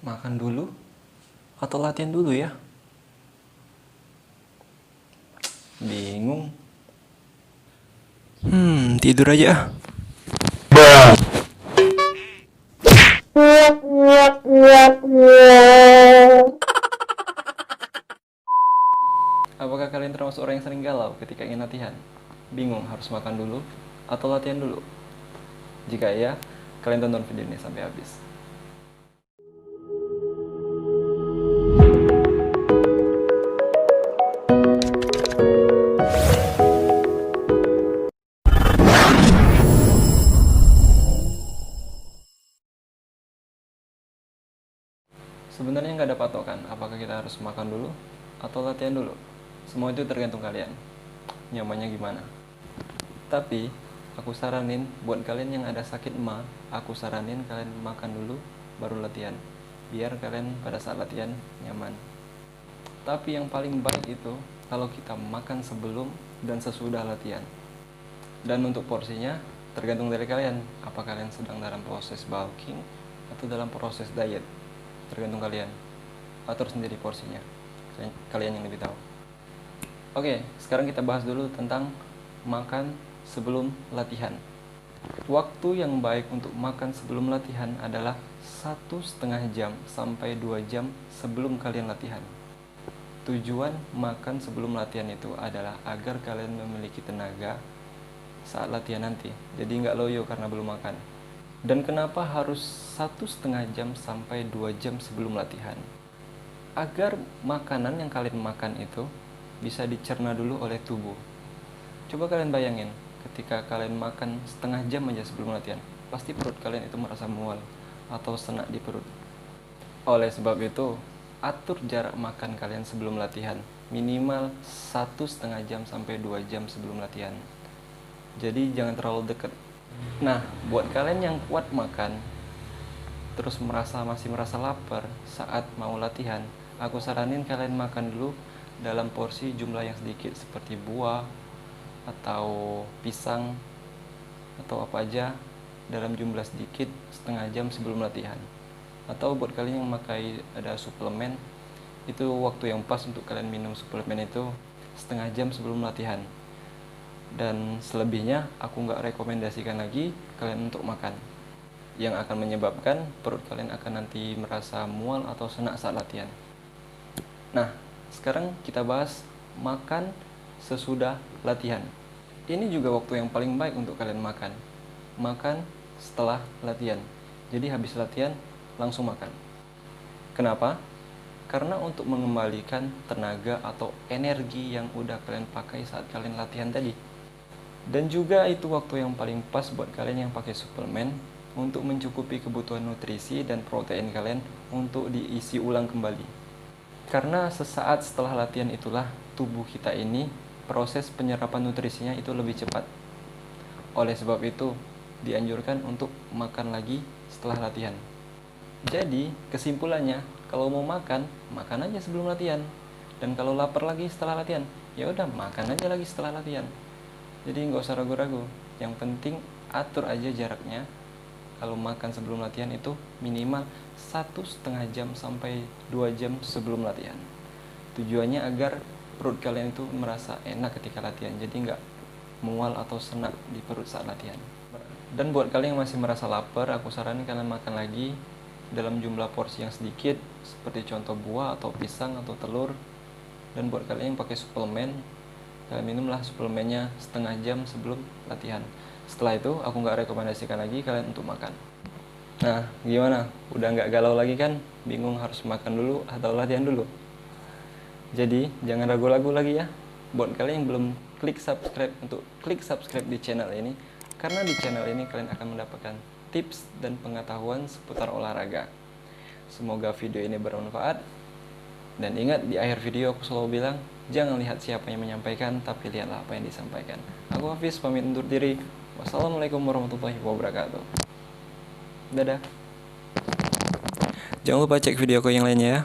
Makan dulu atau latihan dulu ya? Bingung. Tidur aja. Apakah kalian termasuk orang yang sering galau ketika ingin latihan? Bingung harus makan dulu atau latihan dulu? Jika iya, kalian tonton video ini sampai habis. Sebenarnya nggak ada patokan, apakah kita harus makan dulu atau latihan dulu. Semua itu tergantung kalian, nyamannya gimana. Tapi, aku saranin buat kalian yang ada sakit ma, aku saranin kalian makan dulu, baru latihan. Biar kalian pada saat latihan nyaman. Tapi yang paling baik itu, kalau kita makan sebelum dan sesudah latihan. Dan untuk porsinya, tergantung dari kalian. Apa kalian sedang dalam proses bulking atau dalam proses diet. Tergantung kalian. Atur sendiri porsinya. Kalian yang lebih tahu. Oke, sekarang kita bahas dulu tentang makan sebelum latihan. Waktu yang baik untuk makan sebelum latihan adalah 1,5 jam sampai 2 jam sebelum kalian latihan. Tujuan makan sebelum latihan itu adalah agar kalian memiliki tenaga saat latihan nanti. Jadi nggak loyo karena belum makan. Dan kenapa harus 1,5 jam sampai 2 jam sebelum latihan? Agar makanan yang kalian makan itu bisa dicerna dulu oleh tubuh. Coba kalian bayangin, ketika kalian makan setengah jam aja sebelum latihan, pasti perut kalian itu merasa mual atau senak di perut. Oleh sebab itu, atur jarak makan kalian sebelum latihan, minimal 1,5 jam sampai 2 jam sebelum latihan. Jadi jangan terlalu dekat. Nah, buat kalian yang kuat makan, terus masih merasa lapar saat mau latihan, aku saranin kalian makan dulu dalam porsi jumlah yang sedikit, seperti buah atau pisang atau apa aja dalam jumlah sedikit setengah jam sebelum latihan. Atau buat kalian yang memakai ada suplemen, itu waktu yang pas untuk kalian minum suplemen itu setengah jam sebelum latihan. Dan selebihnya aku nggak rekomendasikan lagi kalian untuk makan, yang akan menyebabkan perut kalian akan nanti merasa mual atau senak saat latihan. Nah, sekarang kita bahas makan sesudah latihan. Ini juga waktu yang paling baik untuk kalian makan. Makan setelah latihan. Jadi habis latihan langsung makan. Kenapa? Karena untuk mengembalikan tenaga atau energi yang udah kalian pakai saat kalian latihan tadi. Dan juga itu waktu yang paling pas buat kalian yang pakai suplemen untuk mencukupi kebutuhan nutrisi dan protein kalian untuk diisi ulang kembali. Karena sesaat setelah latihan itulah tubuh kita ini proses penyerapan nutrisinya itu lebih cepat. Oleh sebab itu dianjurkan untuk makan lagi setelah latihan. Jadi kesimpulannya, kalau mau makan, makan aja sebelum latihan. Dan kalau lapar lagi setelah latihan, ya udah makan aja lagi setelah latihan. Jadi nggak usah ragu-ragu. Yang penting atur aja jaraknya. Kalau makan sebelum latihan itu minimal 1,5 jam sampai 2 jam sebelum latihan. Tujuannya agar perut kalian itu merasa enak ketika latihan. Jadi nggak mual atau senak di perut saat latihan. Dan buat kalian yang masih merasa lapar, aku saranin kalian makan lagi dalam jumlah porsi yang sedikit, seperti contoh buah atau pisang atau telur. Dan buat kalian yang pakai suplemen, kalian minumlah suplemennya setengah jam sebelum latihan. Setelah itu aku nggak rekomendasikan lagi kalian untuk makan. Nah, gimana? Udah nggak galau lagi kan? Bingung harus makan dulu atau latihan dulu? Jadi jangan ragu-ragu lagi ya. Buat kalian yang belum klik subscribe, untuk klik subscribe di channel ini, karena di channel ini kalian akan mendapatkan tips dan pengetahuan seputar olahraga. Semoga video ini bermanfaat. Dan ingat, di akhir video aku selalu bilang, jangan lihat siapa yang menyampaikan, tapi lihatlah apa yang disampaikan. Aku Hafiz, pamit undur diri. Wassalamualaikum warahmatullahi wabarakatuh. Dadah. Jangan lupa cek video aku yang lainnya ya.